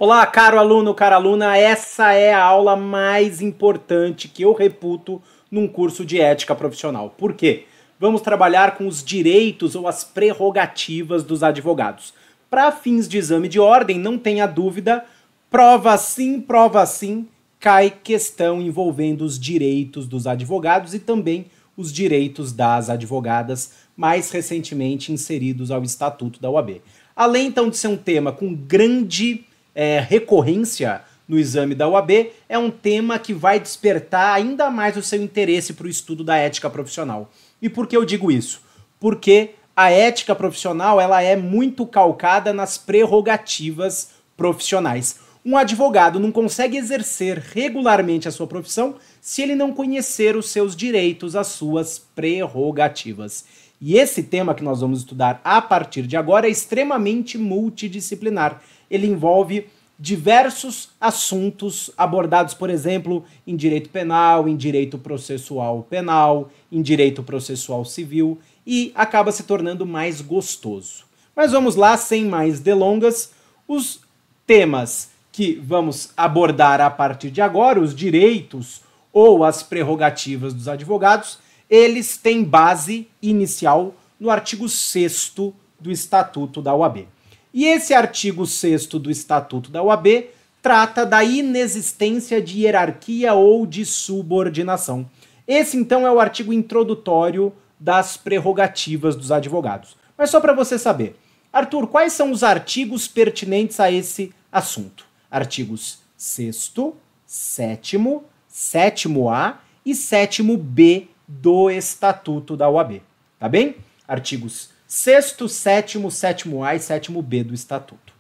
Olá, caro aluno, cara aluna, essa é a aula mais importante que eu reputo num curso de ética profissional. Por quê? Vamos trabalhar com os direitos ou as prerrogativas dos advogados. Para fins de exame de ordem, não tenha dúvida, prova sim, cai questão envolvendo os direitos dos advogados e também os direitos das advogadas, mais recentemente inseridos ao Estatuto da OAB. Além então de ser um tema com grande recorrência no exame da OAB, é um tema que vai despertar ainda mais o seu interesse para o estudo da ética profissional. E por que eu digo isso? Porque a ética profissional ela é muito calcada nas prerrogativas profissionais. Um advogado não consegue exercer regularmente a sua profissão se ele não conhecer os seus direitos, as suas prerrogativas. E esse tema que nós vamos estudar a partir de agora é extremamente multidisciplinar. Ele envolve diversos assuntos abordados, por exemplo, em direito penal, em direito processual penal, em direito processual civil e acaba se tornando mais gostoso. Mas vamos lá, sem mais delongas, os temas que vamos abordar a partir de agora, os direitos ou as prerrogativas dos advogados, eles têm base inicial no artigo 6º do Estatuto da OAB. E esse artigo 6º do Estatuto da OAB trata da inexistência de hierarquia ou de subordinação. Esse, então, é o artigo introdutório das prerrogativas dos advogados. Mas só para você saber, Arthur, quais são os artigos pertinentes a esse assunto? Artigos 6º, 7º, 7º-A e 7º-B do Estatuto da OAB, tá bem? Artigos 6º, 7º, 7º-A e 7º-B do Estatuto.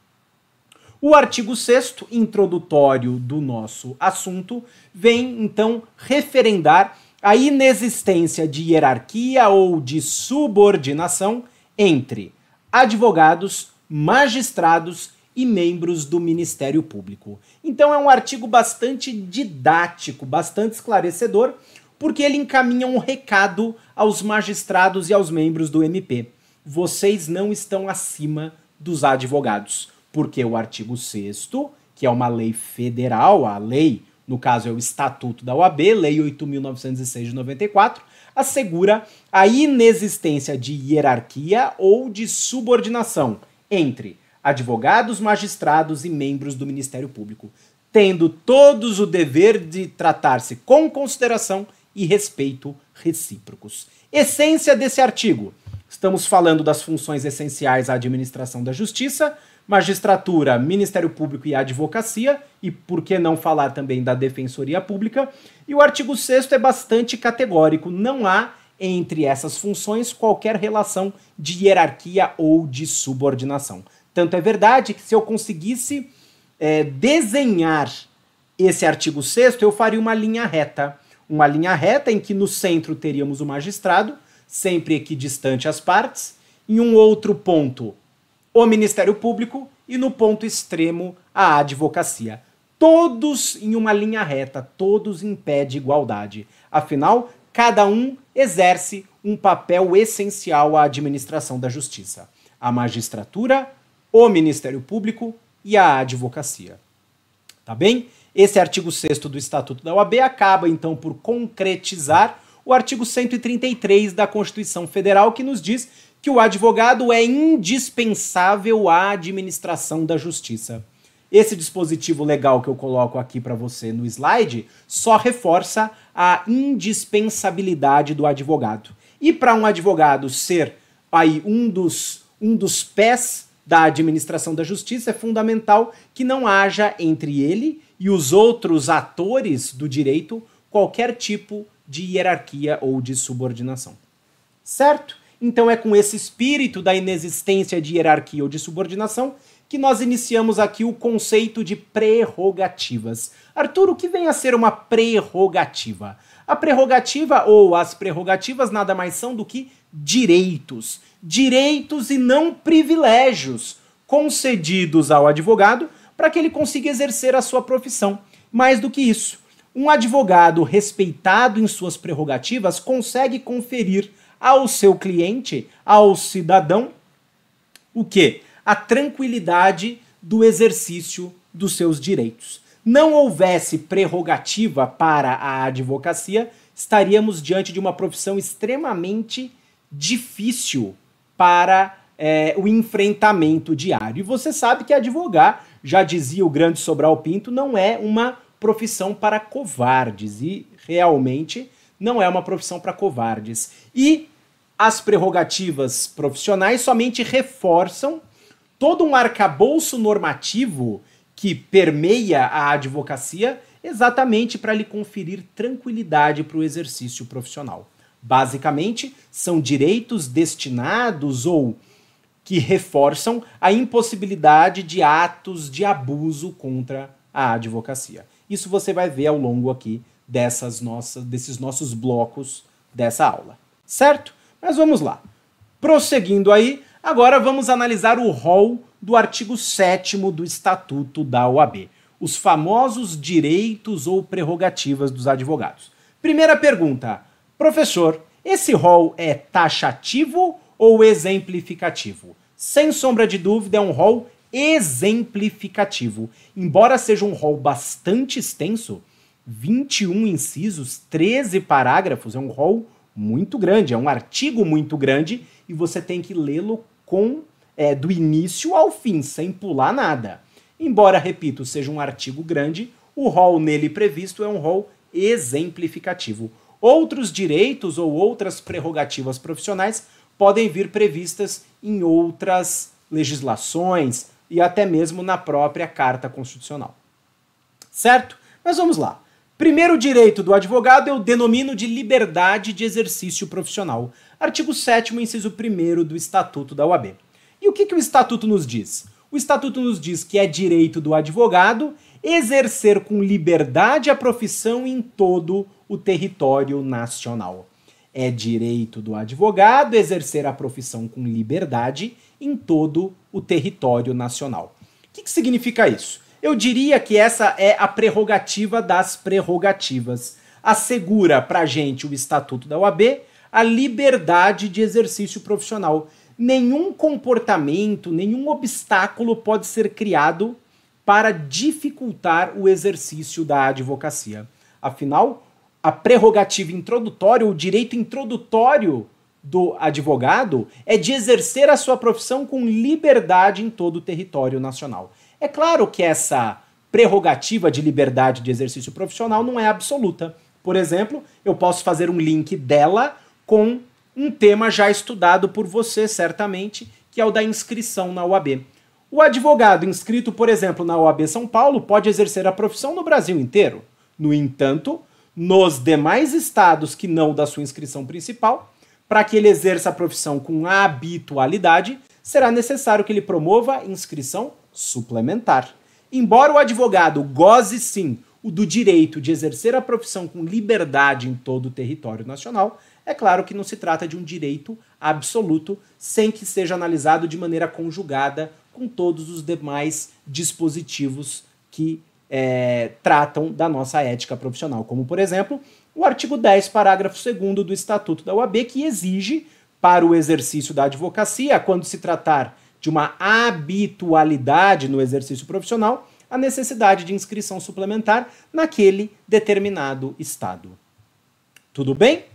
O artigo 6º, introdutório do nosso assunto, vem, então, referendar a inexistência de hierarquia ou de subordinação entre advogados, magistrados e membros do Ministério Público. Então é um artigo bastante didático, bastante esclarecedor, porque ele encaminha um recado aos magistrados e aos membros do MP. Vocês não estão acima dos advogados, porque o artigo 6º, que é uma lei federal, a lei, no caso é o Estatuto da OAB, Lei 8.906 de 94, assegura a inexistência de hierarquia ou de subordinação entre advogados, magistrados e membros do Ministério Público, tendo todos o dever de tratar-se com consideração e respeito recíprocos. Essência desse artigo. Estamos falando das funções essenciais à administração da justiça, magistratura, Ministério Público e advocacia, e por que não falar também da Defensoria Pública, e o artigo 6º é bastante categórico, não há entre essas funções qualquer relação de hierarquia ou de subordinação. Tanto é verdade que se eu conseguisse desenhar esse artigo 6º, eu faria uma linha reta em que no centro teríamos o magistrado, sempre equidistante às partes, em um outro ponto o Ministério Público e no ponto extremo a advocacia. Todos em uma linha reta, todos em pé de igualdade. Afinal, cada um exerce um papel essencial à administração da justiça. A magistratura, o Ministério Público e a advocacia. Tá bem? Esse artigo 6º do Estatuto da OAB acaba, então, por concretizar o artigo 133 da Constituição Federal, que nos diz que o advogado é indispensável à administração da justiça. Esse dispositivo legal que eu coloco aqui para você no slide só reforça a indispensabilidade do advogado. E para um advogado ser aí um dos pés da administração da justiça, é fundamental que não haja entre ele e os outros atores do direito qualquer tipo de hierarquia ou de subordinação. Certo? Então é com esse espírito da inexistência de hierarquia ou de subordinação que nós iniciamos aqui o conceito de prerrogativas. Arthur, o que vem a ser uma prerrogativa? A prerrogativa ou as prerrogativas nada mais são do que direitos. Direitos e não privilégios concedidos ao advogado para que ele consiga exercer a sua profissão. Mais do que isso, um advogado respeitado em suas prerrogativas consegue conferir ao seu cliente, ao cidadão, o quê? A tranquilidade do exercício dos seus direitos. Não houvesse prerrogativa para a advocacia, estaríamos diante de uma profissão extremamente difícil para o enfrentamento diário. E você sabe que advogar, já dizia o grande Sobral Pinto, não é uma profissão para covardes, e realmente não é uma profissão para covardes. E as prerrogativas profissionais somente reforçam todo um arcabouço normativo que permeia a advocacia exatamente para lhe conferir tranquilidade para o exercício profissional. Basicamente, são direitos destinados ou que reforçam a impossibilidade de atos de abuso contra a advocacia. Isso você vai ver ao longo aqui desses nossos blocos dessa aula, certo? Mas vamos lá. Prosseguindo aí, agora vamos analisar o rol do artigo 7º do Estatuto da OAB, os famosos direitos ou prerrogativas dos advogados. Primeira pergunta, professor, esse rol é taxativo ou exemplificativo? Sem sombra de dúvida, é um rol exemplificativo. Embora seja um rol bastante extenso, 21 incisos, 13 parágrafos, é um rol muito grande, é um artigo muito grande e você tem que lê-lo do início ao fim, sem pular nada. Embora, repito, seja um artigo grande, o rol nele previsto é um rol exemplificativo. Outros direitos ou outras prerrogativas profissionais podem vir previstas em outras legislações e até mesmo na própria Carta Constitucional. Certo? Mas vamos lá. Primeiro direito do advogado eu denomino de liberdade de exercício profissional. Artigo 7º, inciso 1º do Estatuto da OAB. E o que o Estatuto nos diz? O Estatuto nos diz que é direito do advogado exercer com liberdade a profissão em todo o território nacional. É direito do advogado exercer a profissão com liberdade em todo o território nacional. O que significa isso? Eu diria que essa é a prerrogativa das prerrogativas. Assegura pra gente o Estatuto da OAB a liberdade de exercício profissional. Nenhum comportamento, nenhum obstáculo pode ser criado para dificultar o exercício da advocacia. Afinal, a prerrogativa introdutória, o direito introdutório do advogado é de exercer a sua profissão com liberdade em todo o território nacional. É claro que essa prerrogativa de liberdade de exercício profissional não é absoluta. Por exemplo, eu posso fazer um link dela com um tema já estudado por você, certamente, que é o da inscrição na OAB. O advogado inscrito, por exemplo, na OAB São Paulo pode exercer a profissão no Brasil inteiro. No entanto, nos demais estados que não da sua inscrição principal, para que ele exerça a profissão com habitualidade, será necessário que ele promova inscrição suplementar. Embora o advogado goze sim do direito de exercer a profissão com liberdade em todo o território nacional, é claro que não se trata de um direito absoluto, sem que seja analisado de maneira conjugada com todos os demais dispositivos que tratam da nossa ética profissional, como, por exemplo, o artigo 10, parágrafo 2º do Estatuto da OAB, que exige para o exercício da advocacia, quando se tratar de uma habitualidade no exercício profissional, a necessidade de inscrição suplementar naquele determinado estado. Tudo bem?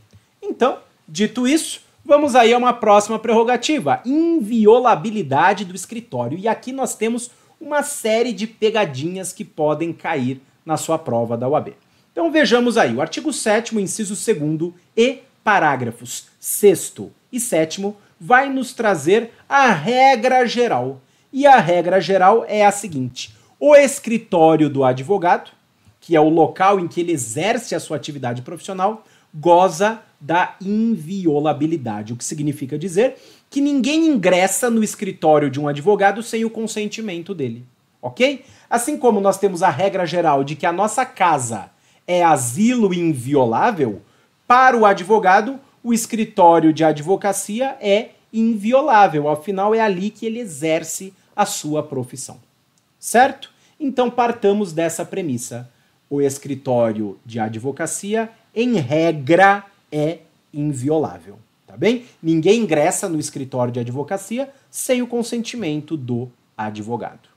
Então, dito isso, vamos aí a uma próxima prerrogativa, inviolabilidade do escritório. E aqui nós temos uma série de pegadinhas que podem cair na sua prova da OAB. Então vejamos aí, o artigo 7º, inciso 2º e parágrafos 6º e 7º vai nos trazer a regra geral. E a regra geral é a seguinte: o escritório do advogado, que é o local em que ele exerce a sua atividade profissional, goza da inviolabilidade, o que significa dizer que ninguém ingressa no escritório de um advogado sem o consentimento dele, ok? Assim como nós temos a regra geral de que a nossa casa é asilo inviolável, para o advogado, o escritório de advocacia é inviolável, afinal é ali que ele exerce a sua profissão, certo? Então partamos dessa premissa. O escritório de advocacia, em regra, é inviolável, tá bem? Ninguém ingressa no escritório de advocacia sem o consentimento do advogado.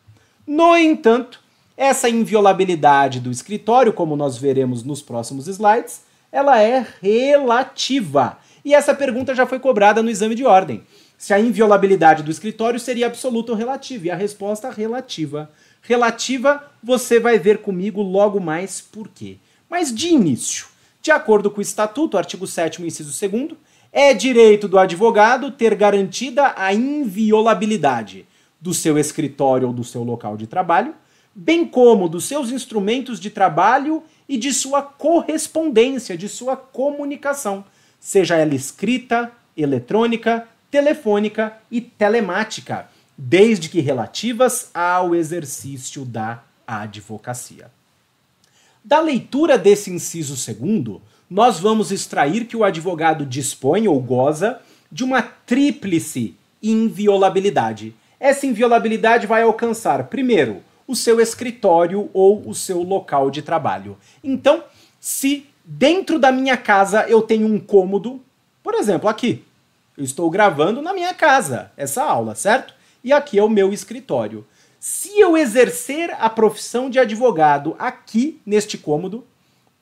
No entanto, Essa inviolabilidade do escritório, como nós veremos nos próximos slides, ela é relativa. E essa pergunta já foi cobrada no exame de ordem. Se a inviolabilidade do escritório seria absoluta ou relativa. E a resposta relativa. Relativa, você vai ver comigo logo mais por quê. Mas de início, de acordo com o Estatuto, artigo 7º, inciso 2º, é direito do advogado ter garantida a inviolabilidade do seu escritório ou do seu local de trabalho, bem como dos seus instrumentos de trabalho e de sua correspondência, de sua comunicação, seja ela escrita, eletrônica, telefônica e telemática, desde que relativas ao exercício da advocacia. Da leitura desse inciso 2º, nós vamos extrair que o advogado dispõe ou goza de uma tríplice inviolabilidade. Essa inviolabilidade vai alcançar, primeiro, o seu escritório ou o seu local de trabalho. Então, se dentro da minha casa eu tenho um cômodo, por exemplo, aqui, eu estou gravando na minha casa essa aula, certo? E aqui é o meu escritório. Se eu exercer a profissão de advogado aqui, neste cômodo,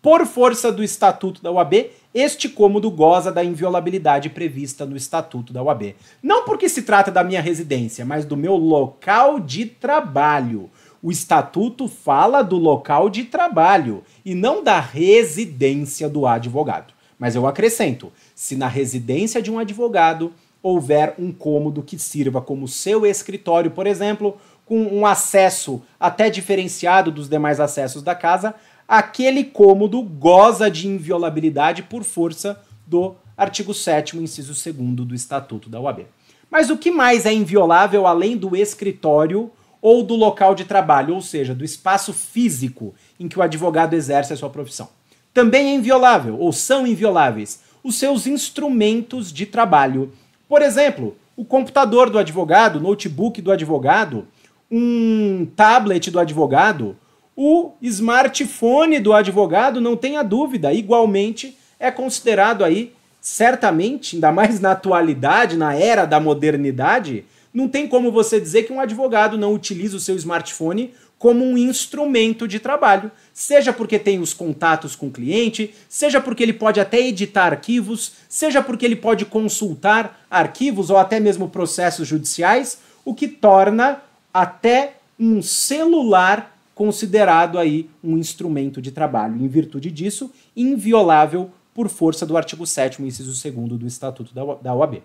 por força do Estatuto da OAB, este cômodo goza da inviolabilidade prevista no Estatuto da OAB. Não porque se trata da minha residência, mas do meu local de trabalho. O Estatuto fala do local de trabalho e não da residência do advogado. Mas eu acrescento, se na residência de um advogado houver um cômodo que sirva como seu escritório, por exemplo, com um acesso até diferenciado dos demais acessos da casa, aquele cômodo goza de inviolabilidade por força do artigo 7º, inciso 2º do Estatuto da OAB. Mas o que mais é inviolável além do escritório ou do local de trabalho, ou seja, do espaço físico em que o advogado exerce a sua profissão? Também é inviolável, ou são invioláveis, os seus instrumentos de trabalho. Por exemplo, o computador do advogado, o notebook do advogado, um tablet do advogado, o smartphone do advogado, não tenha dúvida, igualmente é considerado aí, certamente, ainda mais na atualidade, na era da modernidade, não tem como você dizer que um advogado não utiliza o seu smartphone como um instrumento de trabalho, seja porque tem os contatos com o cliente, seja porque ele pode até editar arquivos, seja porque ele pode consultar arquivos ou até mesmo processos judiciais, o que torna até um celular considerado aí um instrumento de trabalho. Em virtude disso, inviolável por força do artigo 7º, inciso 2º do Estatuto da OAB.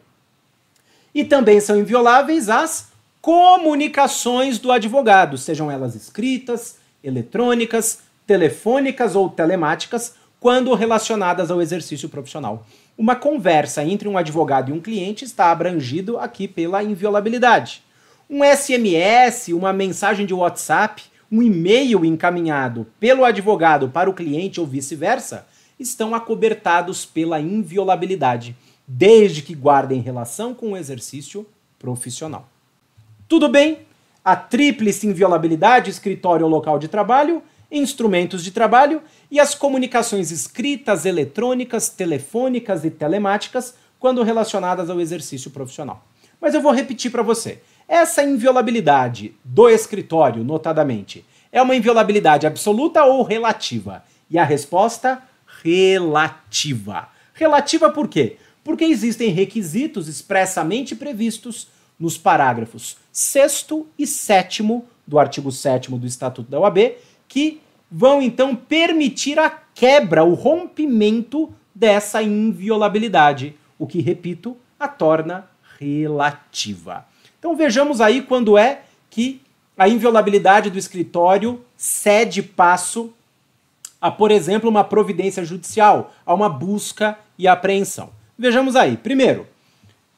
E também são invioláveis as comunicações do advogado, sejam elas escritas, eletrônicas, telefônicas ou telemáticas, quando relacionadas ao exercício profissional. Uma conversa entre um advogado e um cliente está abrangido aqui pela inviolabilidade. Um SMS, uma mensagem de WhatsApp, um e-mail encaminhado pelo advogado para o cliente ou vice-versa, estão acobertados pela inviolabilidade, desde que guardem relação com o exercício profissional. Tudo bem? A tríplice inviolabilidade, escritório ou local de trabalho, instrumentos de trabalho e as comunicações escritas, eletrônicas, telefônicas e telemáticas quando relacionadas ao exercício profissional. Mas eu vou repetir para você. Essa inviolabilidade do escritório, notadamente, é uma inviolabilidade absoluta ou relativa? E a resposta, relativa. Relativa por quê? Porque existem requisitos expressamente previstos nos parágrafos 6º e 7º do artigo 7º do Estatuto da OAB, que vão então permitir a quebra, o rompimento dessa inviolabilidade, o que, repito, a torna relativa. Então vejamos aí quando é que a inviolabilidade do escritório cede passo a, por exemplo, uma providência judicial, a uma busca e apreensão. Vejamos aí. Primeiro,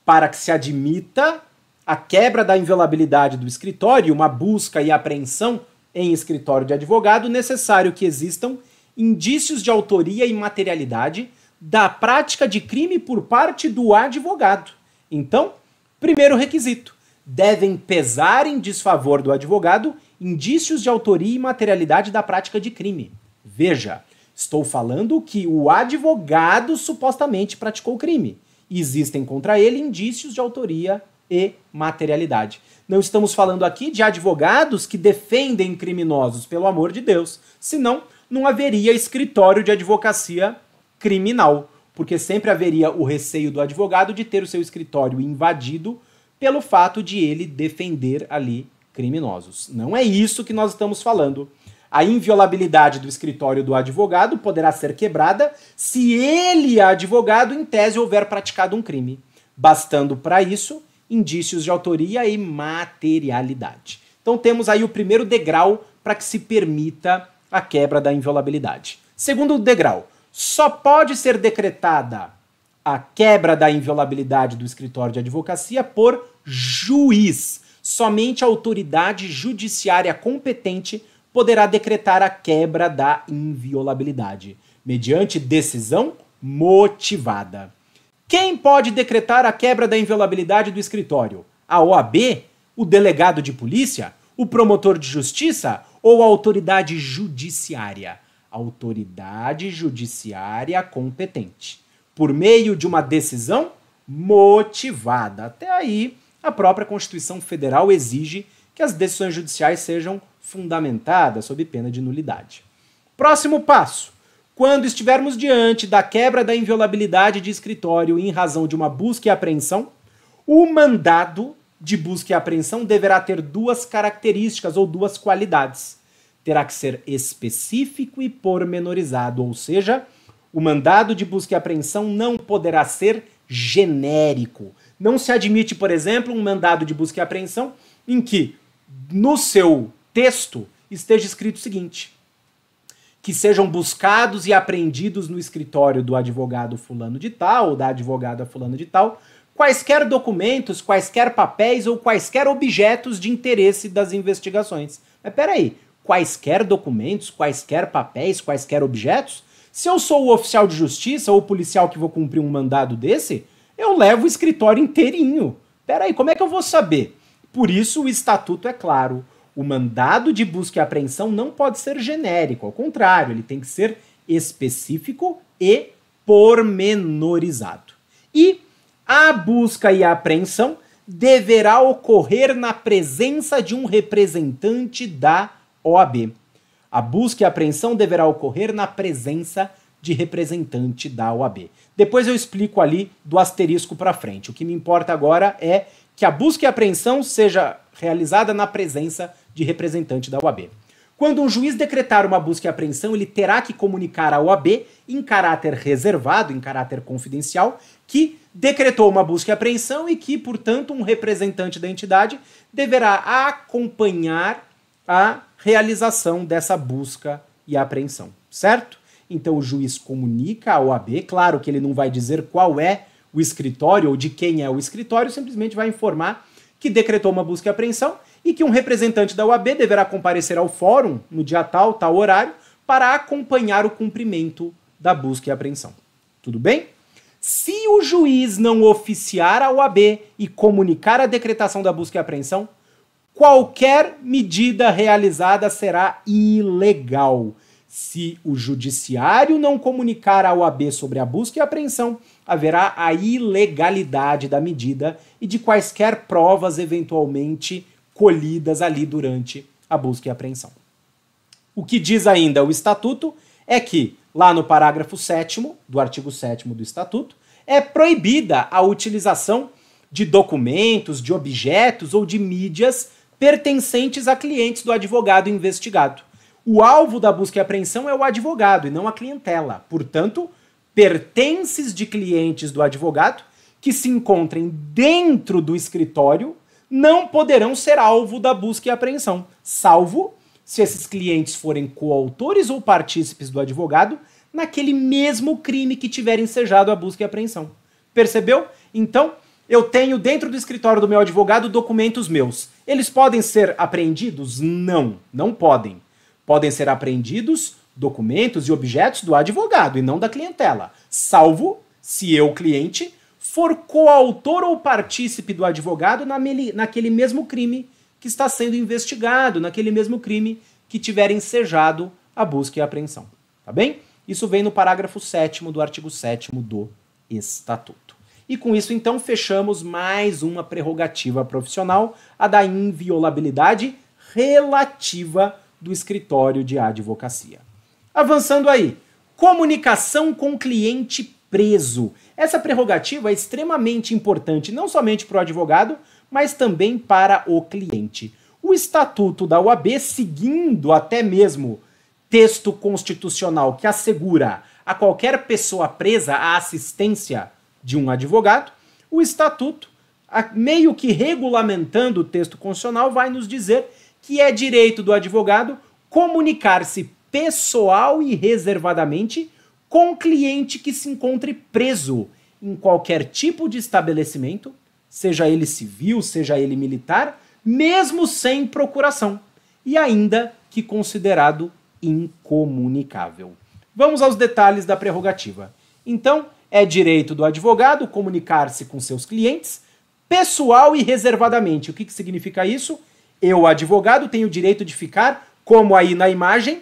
para que se admita a quebra da inviolabilidade do escritório, uma busca e apreensão em escritório de advogado, necessário que existam indícios de autoria e materialidade da prática de crime por parte do advogado. Então, primeiro requisito, devem pesar em desfavor do advogado indícios de autoria e materialidade da prática de crime. Veja, estou falando que o advogado supostamente praticou o crime. E existem contra ele indícios de autoria e materialidade. Não estamos falando aqui de advogados que defendem criminosos, pelo amor de Deus. Senão, não haveria escritório de advocacia criminal, porque sempre haveria o receio do advogado de ter o seu escritório invadido pelo fato de ele defender ali criminosos. Não é isso que nós estamos falando. A inviolabilidade do escritório do advogado poderá ser quebrada se ele, advogado, em tese houver praticado um crime, bastando para isso indícios de autoria e materialidade. Então temos aí o primeiro degrau para que se permita a quebra da inviolabilidade. Segundo degrau, só pode ser decretada a quebra da inviolabilidade do escritório de advocacia por juiz. Somente a autoridade judiciária competente poderá decretar a quebra da inviolabilidade, mediante decisão motivada. Quem pode decretar a quebra da inviolabilidade do escritório? A OAB? O delegado de polícia? O promotor de justiça? Ou a autoridade judiciária? Autoridade judiciária competente. Por meio de uma decisão motivada. Até aí, a própria Constituição Federal exige que as decisões judiciais sejam fundamentadas sob pena de nulidade. Próximo passo. Quando estivermos diante da quebra da inviolabilidade de escritório em razão de uma busca e apreensão, o mandado de busca e apreensão deverá ter duas características ou duas qualidades. Terá que ser específico e pormenorizado, ou seja, o mandado de busca e apreensão não poderá ser genérico. Não se admite, por exemplo, um mandado de busca e apreensão em que, no seu texto, esteja escrito o seguinte: que sejam buscados e apreendidos no escritório do advogado fulano de tal, ou da advogada fulano de tal, quaisquer documentos, quaisquer papéis ou quaisquer objetos de interesse das investigações. Mas peraí, quaisquer documentos, quaisquer papéis, quaisquer objetos? Se eu sou o oficial de justiça ou o policial que vou cumprir um mandado desse, eu levo o escritório inteirinho. Peraí, como é que eu vou saber? Por isso o estatuto é claro. O mandado de busca e apreensão não pode ser genérico, ao contrário, ele tem que ser específico e pormenorizado. E a busca e a apreensão deverá ocorrer na presença de um representante da OAB. A busca e a apreensão deverá ocorrer na presença de representante da OAB. Depois eu explico ali do asterisco para frente. O que me importa agora é que a busca e a apreensão seja realizada na presença de representante da OAB. Quando um juiz decretar uma busca e apreensão, ele terá que comunicar à OAB, em caráter reservado, em caráter confidencial, que decretou uma busca e apreensão e que, portanto, um representante da entidade deverá acompanhar a realização dessa busca e apreensão, certo? Então o juiz comunica à OAB, claro que ele não vai dizer qual é o escritório ou de quem é o escritório, simplesmente vai informar que decretou uma busca e apreensão e que um representante da OAB deverá comparecer ao fórum no dia tal, tal horário, para acompanhar o cumprimento da busca e apreensão. Tudo bem? Se o juiz não oficiar a OAB e comunicar a decretação da busca e apreensão, qualquer medida realizada será ilegal. Se o judiciário não comunicar à OAB sobre a busca e apreensão, haverá a ilegalidade da medida e de quaisquer provas eventualmente colhidas ali durante a busca e apreensão. O que diz ainda o Estatuto é que, lá no parágrafo 7º do artigo 7º do Estatuto, é proibida a utilização de documentos, de objetos ou de mídias pertencentes a clientes do advogado investigado. O alvo da busca e apreensão é o advogado e não a clientela. Portanto, pertences de clientes do advogado que se encontrem dentro do escritório não poderão ser alvo da busca e apreensão, salvo se esses clientes forem coautores ou partícipes do advogado naquele mesmo crime que tiver ensejado a busca e apreensão. Percebeu? Então, eu tenho dentro do escritório do meu advogado documentos meus. Eles podem ser apreendidos? Não, não podem. Podem ser apreendidos documentos e objetos do advogado e não da clientela, salvo se eu, cliente, for coautor ou partícipe do advogado naquele mesmo crime que está sendo investigado, naquele mesmo crime que tiver ensejado a busca e a apreensão. Tá bem? Isso vem no parágrafo 7º do artigo 7º do Estatuto. E com isso, então, fechamos mais uma prerrogativa profissional, a da inviolabilidade relativa do escritório de advocacia. Avançando aí, comunicação com cliente preso. Essa prerrogativa é extremamente importante, não somente para o advogado, mas também para o cliente. O Estatuto da OAB, seguindo até mesmo texto constitucional que assegura a qualquer pessoa presa a assistência de um advogado, o Estatuto, meio que regulamentando o texto constitucional, vai nos dizer que é direito do advogado comunicar-se pessoal e reservadamente com cliente que se encontre preso em qualquer tipo de estabelecimento, seja ele civil, seja ele militar, mesmo sem procuração, e ainda que considerado incomunicável. Vamos aos detalhes da prerrogativa. Então, é direito do advogado comunicar-se com seus clientes pessoal e reservadamente. O que significa isso? Eu, advogado, tenho o direito de ficar, como aí na imagem,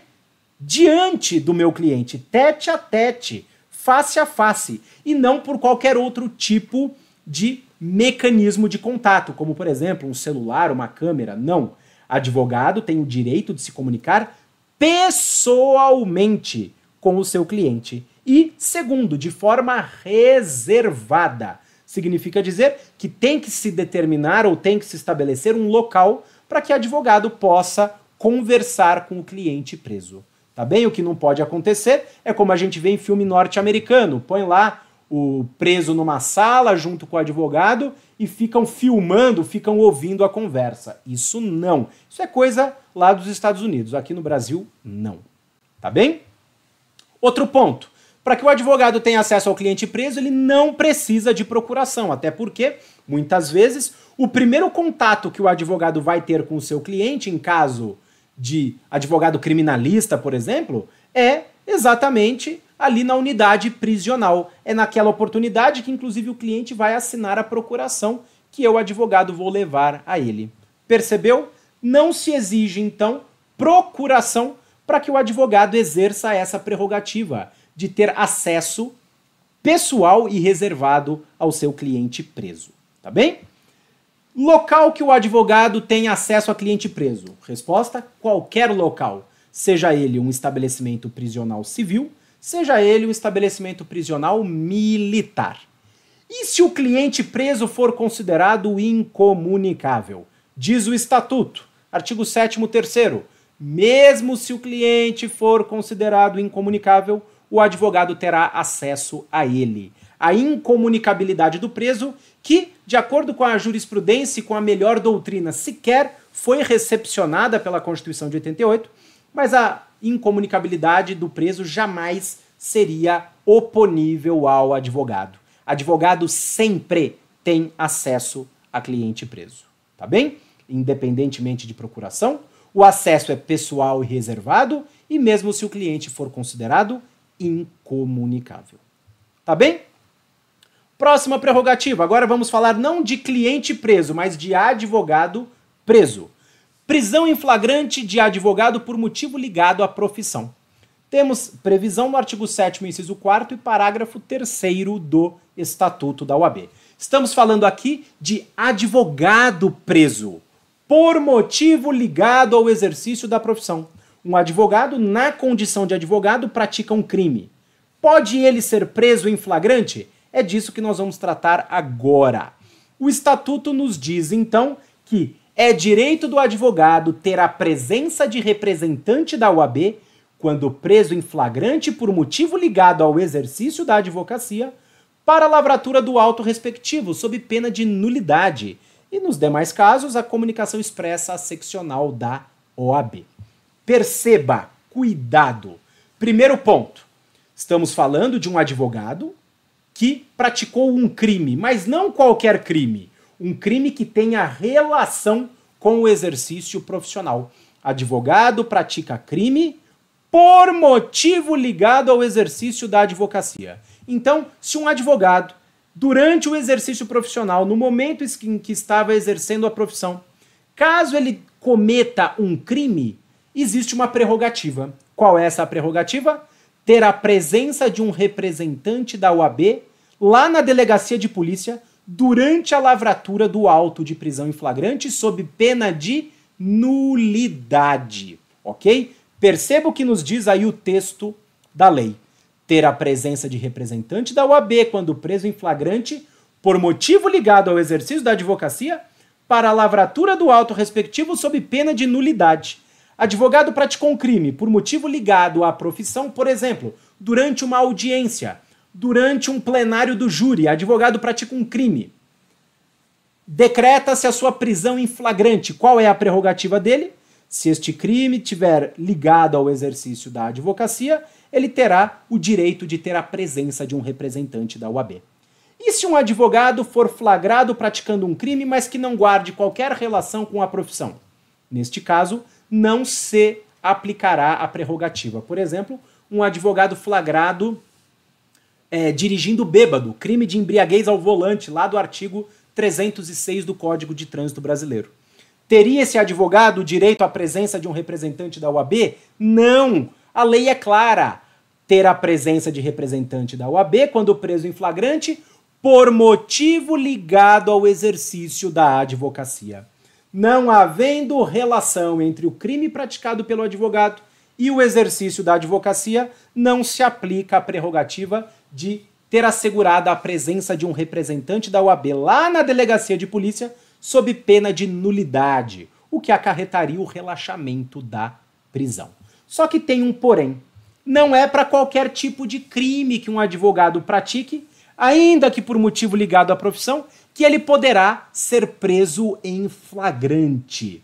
diante do meu cliente, tete a tete, face a face, e não por qualquer outro tipo de mecanismo de contato, como, por exemplo, um celular, uma câmera. Não. Advogado tem o direito de se comunicar pessoalmente com o seu cliente. E, segundo, de forma reservada. Significa dizer que tem que se determinar ou tem que se estabelecer um local para que o advogado possa conversar com o cliente preso. Tá bem? O que não pode acontecer é como a gente vê em filme norte-americano. Põe lá o preso numa sala junto com o advogado e ficam filmando, ficam ouvindo a conversa. Isso não. Isso é coisa lá dos Estados Unidos. Aqui no Brasil, não. Tá bem? Outro ponto. Para que o advogado tenha acesso ao cliente preso, ele não precisa de procuração. Até porque, muitas vezes, o primeiro contato que o advogado vai ter com o seu cliente, em caso de advogado criminalista, por exemplo, é exatamente ali na unidade prisional. É naquela oportunidade que, inclusive, o cliente vai assinar a procuração que eu, advogado, vou levar a ele. Percebeu? Não se exige, então, procuração para que o advogado exerça essa prerrogativa de ter acesso pessoal e reservado ao seu cliente preso. Tá bem? Local que o advogado tem acesso a cliente preso. Resposta: qualquer local. Seja ele um estabelecimento prisional civil, seja ele um estabelecimento prisional militar. E se o cliente preso for considerado incomunicável? Diz o Estatuto, artigo 7º, 3º, mesmo se o cliente for considerado incomunicável, o advogado terá acesso a ele. A incomunicabilidade do preso, que, de acordo com a jurisprudência e com a melhor doutrina, sequer foi recepcionada pela Constituição de 88, mas a incomunicabilidade do preso jamais seria oponível ao advogado. Advogado sempre tem acesso a cliente preso, tá bem? Independentemente de procuração, o acesso é pessoal e reservado, e mesmo se o cliente for considerado incomunicável. Tá bem? Próxima prerrogativa. Agora vamos falar não de cliente preso, mas de advogado preso. Prisão em flagrante de advogado por motivo ligado à profissão. Temos previsão no artigo 7º, inciso 4º e parágrafo 3º do Estatuto da OAB. Estamos falando aqui de advogado preso, por motivo ligado ao exercício da profissão. Um advogado, na condição de advogado, pratica um crime. Pode ele ser preso em flagrante? É disso que nós vamos tratar agora. O Estatuto nos diz, então, que é direito do advogado ter a presença de representante da OAB quando preso em flagrante por motivo ligado ao exercício da advocacia para a lavratura do auto respectivo, sob pena de nulidade, e nos demais casos a comunicação expressa seccional da OAB. Perceba, cuidado. Primeiro ponto, estamos falando de um advogado que praticou um crime, mas não qualquer crime. Um crime que tenha relação com o exercício profissional. Advogado pratica crime por motivo ligado ao exercício da advocacia. Então, se um advogado, durante o exercício profissional, no momento em que estava exercendo a profissão, caso ele cometa um crime, existe uma prerrogativa. Qual é essa prerrogativa? Ter a presença de um representante da OAB lá na delegacia de polícia durante a lavratura do auto de prisão em flagrante sob pena de nulidade, ok? Perceba o que nos diz aí o texto da lei. Ter a presença de representante da OAB quando preso em flagrante por motivo ligado ao exercício da advocacia para a lavratura do auto respectivo sob pena de nulidade. Advogado praticou um crime por motivo ligado à profissão, por exemplo, durante uma audiência, durante um plenário do júri, advogado pratica um crime. Decreta-se a sua prisão em flagrante. Qual é a prerrogativa dele? Se este crime tiver ligado ao exercício da advocacia, ele terá o direito de ter a presença de um representante da OAB. E se um advogado for flagrado praticando um crime, mas que não guarde qualquer relação com a profissão? Neste caso, não se aplicará a prerrogativa. Por exemplo, um advogado flagrado dirigindo bêbado, crime de embriaguez ao volante, lá do artigo 306 do Código de Trânsito Brasileiro. Teria esse advogado o direito à presença de um representante da OAB? Não! A lei é clara. Ter a presença de representante da OAB quando preso em flagrante por motivo ligado ao exercício da advocacia. Não havendo relação entre o crime praticado pelo advogado e o exercício da advocacia, não se aplica a prerrogativa de ter assegurada a presença de um representante da OAB lá na delegacia de polícia sob pena de nulidade, o que acarretaria o relaxamento da prisão. Só que tem um porém. Não é para qualquer tipo de crime que um advogado pratique, ainda que por motivo ligado à profissão, que ele poderá ser preso em flagrante.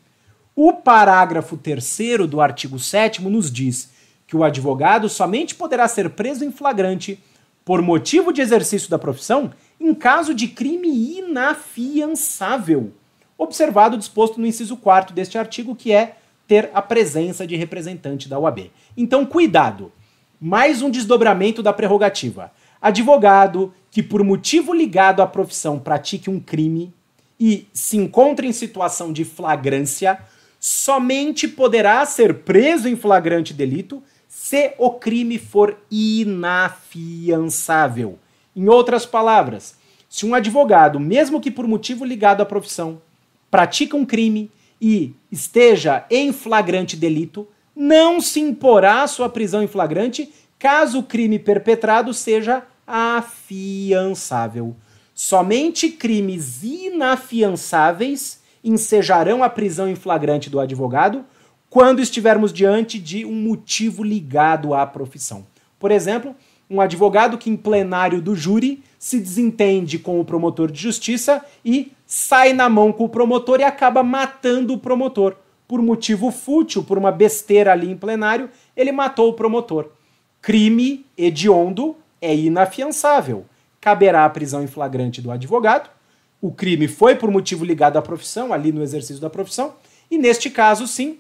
O parágrafo 3º do artigo 7º nos diz que o advogado somente poderá ser preso em flagrante por motivo de exercício da profissão em caso de crime inafiançável, observado o disposto no inciso 4º deste artigo, que é ter a presença de representante da OAB. Então, cuidado! Mais um desdobramento da prerrogativa. Advogado que, por motivo ligado à profissão, pratique um crime e se encontre em situação de flagrância, somente poderá ser preso em flagrante delito se o crime for inafiançável. Em outras palavras, se um advogado, mesmo que por motivo ligado à profissão, pratica um crime e esteja em flagrante delito, não se imporá sua prisão em flagrante caso o crime perpetrado seja afiançável. Somente crimes inafiançáveis ensejarão a prisão em flagrante do advogado quando estivermos diante de um motivo ligado à profissão. Por exemplo, um advogado que em plenário do júri se desentende com o promotor de justiça e sai na mão com o promotor e acaba matando o promotor. Por motivo fútil, por uma besteira ali em plenário, ele matou o promotor. Crime hediondo é inafiançável. Caberá a prisão em flagrante do advogado. O crime foi por motivo ligado à profissão, ali no exercício da profissão, e neste caso, sim,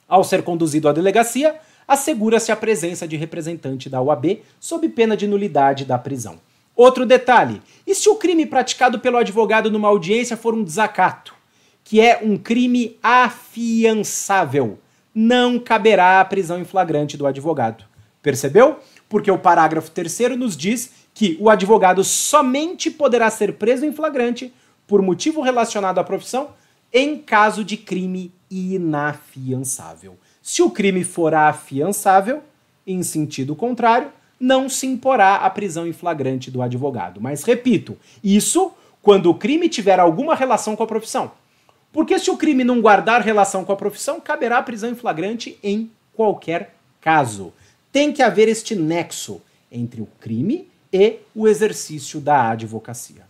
ao ser conduzido à delegacia, assegura-se a presença de representante da OAB sob pena de nulidade da prisão. Outro detalhe, e se o crime praticado pelo advogado numa audiência for um desacato, que é um crime afiançável, não caberá a prisão em flagrante do advogado. Percebeu? Porque o parágrafo 3º nos diz que o advogado somente poderá ser preso em flagrante por motivo relacionado à profissão em caso de crime inafiançável. Se o crime for afiançável, em sentido contrário, não se imporá a prisão em flagrante do advogado. Mas, repito, isso quando o crime tiver alguma relação com a profissão. Porque se o crime não guardar relação com a profissão, caberá a prisão em flagrante em qualquer caso. Tem que haver este nexo entre o crime e o exercício da advocacia.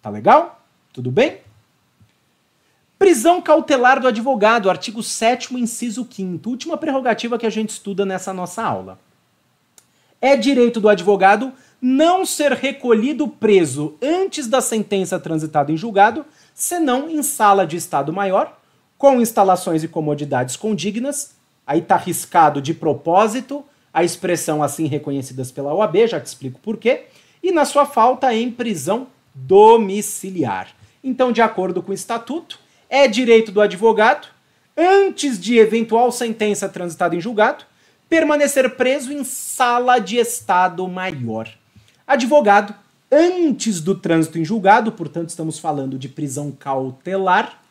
Tá legal? Tudo bem? Prisão cautelar do advogado, artigo 7º, inciso 5º, última prerrogativa que a gente estuda nessa nossa aula. É direito do advogado não ser recolhido preso antes da sentença transitada em julgado, senão em sala de estado maior, com instalações e comodidades condignas. Aí tá riscado de propósito a expressão assim reconhecidas pela OAB, já te explico por quê, e na sua falta em prisão domiciliar. Então, de acordo com o estatuto, é direito do advogado, antes de eventual sentença transitada em julgado, permanecer preso em sala de estado maior. Advogado antes do trânsito em julgado, portanto estamos falando de prisão cautelar,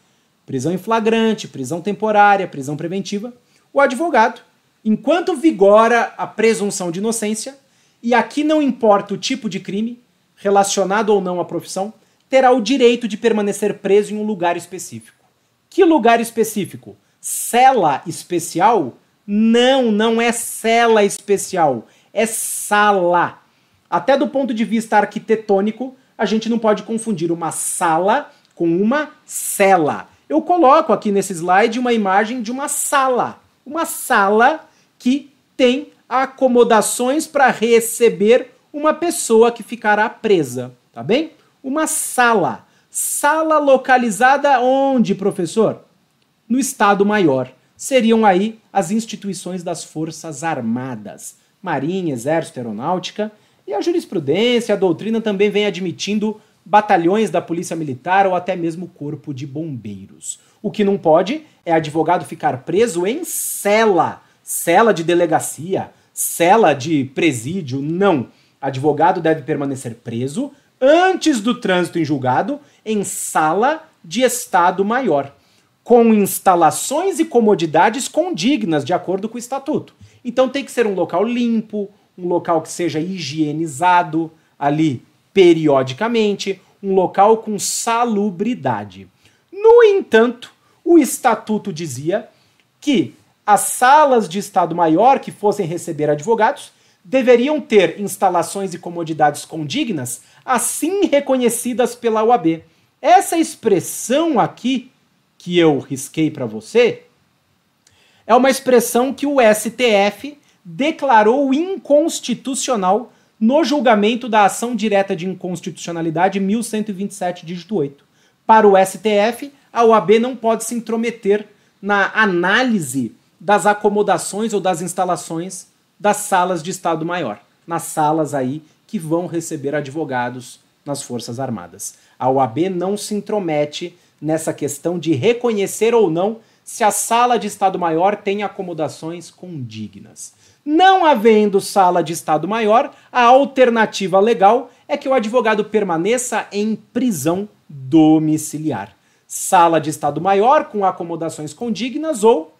prisão em flagrante, prisão temporária, prisão preventiva, o advogado, enquanto vigora a presunção de inocência, e aqui não importa o tipo de crime, relacionado ou não à profissão, terá o direito de permanecer preso em um lugar específico. Que lugar específico? Cela especial? Não, não é cela especial, é sala. Até do ponto de vista arquitetônico, a gente não pode confundir uma sala com uma cela. Eu coloco aqui nesse slide uma imagem de uma sala que tem acomodações para receber uma pessoa que ficará presa, tá bem? Uma sala. Sala localizada onde, professor? No Estado-Maior. Seriam aí as instituições das Forças Armadas, Marinha, Exército, Aeronáutica, e a jurisprudência, a doutrina também vem admitindo batalhões da Polícia Militar ou até mesmo Corpo de Bombeiros. O que não pode é advogado ficar preso em cela, cela de delegacia, cela de presídio, não. Advogado deve permanecer preso antes do trânsito em julgado em sala de Estado-Maior, com instalações e comodidades condignas de acordo com o estatuto. Então tem que ser um local limpo, um local que seja higienizado ali periodicamente, um local com salubridade. No entanto, o estatuto dizia que as salas de Estado-Maior que fossem receber advogados deveriam ter instalações e comodidades condignas, assim reconhecidas pela OAB. Essa expressão aqui, que eu risquei para você, é uma expressão que o STF declarou inconstitucional no julgamento da ação direta de inconstitucionalidade 1127, dígito 8. Para o STF, a OAB não pode se intrometer na análise das acomodações ou das instalações das salas de Estado-Maior, nas salas aí que vão receber advogados nas Forças Armadas. A OAB não se intromete nessa questão de reconhecer ou não se a sala de Estado-Maior tem acomodações condignas. Não havendo sala de Estado-Maior, a alternativa legal é que o advogado permaneça em prisão domiciliar. Sala de Estado-Maior com acomodações condignas ou,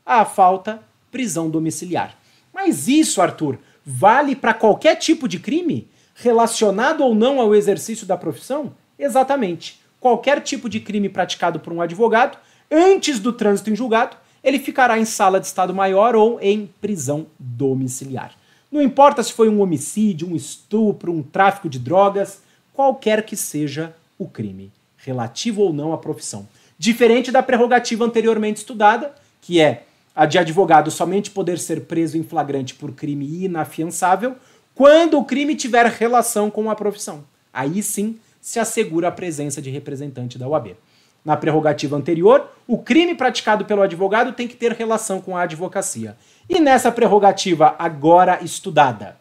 à falta, prisão domiciliar. Mas isso, Arthur, vale para qualquer tipo de crime, relacionado ou não ao exercício da profissão? Exatamente. Qualquer tipo de crime praticado por um advogado, antes do trânsito em julgado, ele ficará em sala de Estado-Maior ou em prisão domiciliar. Não importa se foi um homicídio, um estupro, um tráfico de drogas, qualquer que seja o crime, relativo ou não à profissão. Diferente da prerrogativa anteriormente estudada, que é a de advogado somente poder ser preso em flagrante por crime inafiançável, quando o crime tiver relação com a profissão. Aí sim se assegura a presença de representante da OAB. Na prerrogativa anterior, o crime praticado pelo advogado tem que ter relação com a advocacia. E nessa prerrogativa agora estudada,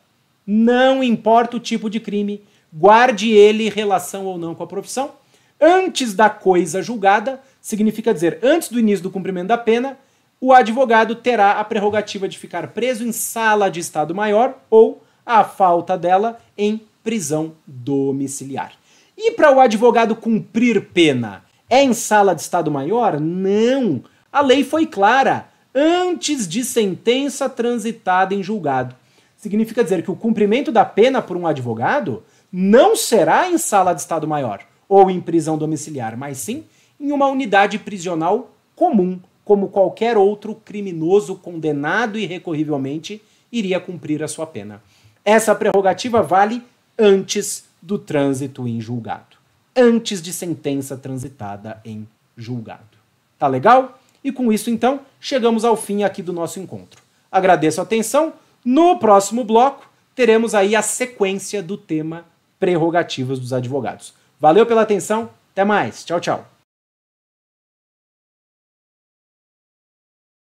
não importa o tipo de crime, guarde ele relação ou não com a profissão, antes da coisa julgada, significa dizer, antes do início do cumprimento da pena, o advogado terá a prerrogativa de ficar preso em sala de Estado-Maior ou, à falta dela, em prisão domiciliar. E para o advogado cumprir pena, é em sala de Estado-Maior? Não! A lei foi clara. Antes de sentença transitada em julgado. Significa dizer que o cumprimento da pena por um advogado não será em sala de Estado-Maior ou em prisão domiciliar, mas sim em uma unidade prisional comum, como qualquer outro criminoso condenado irrecorrivelmente iria cumprir a sua pena. Essa prerrogativa vale antes do trânsito em julgado. Antes de sentença transitada em julgado. Tá legal? E com isso, então, chegamos ao fim aqui do nosso encontro. Agradeço a atenção. No próximo bloco, teremos aí a sequência do tema prerrogativas dos advogados. Valeu pela atenção. Até mais. Tchau, tchau.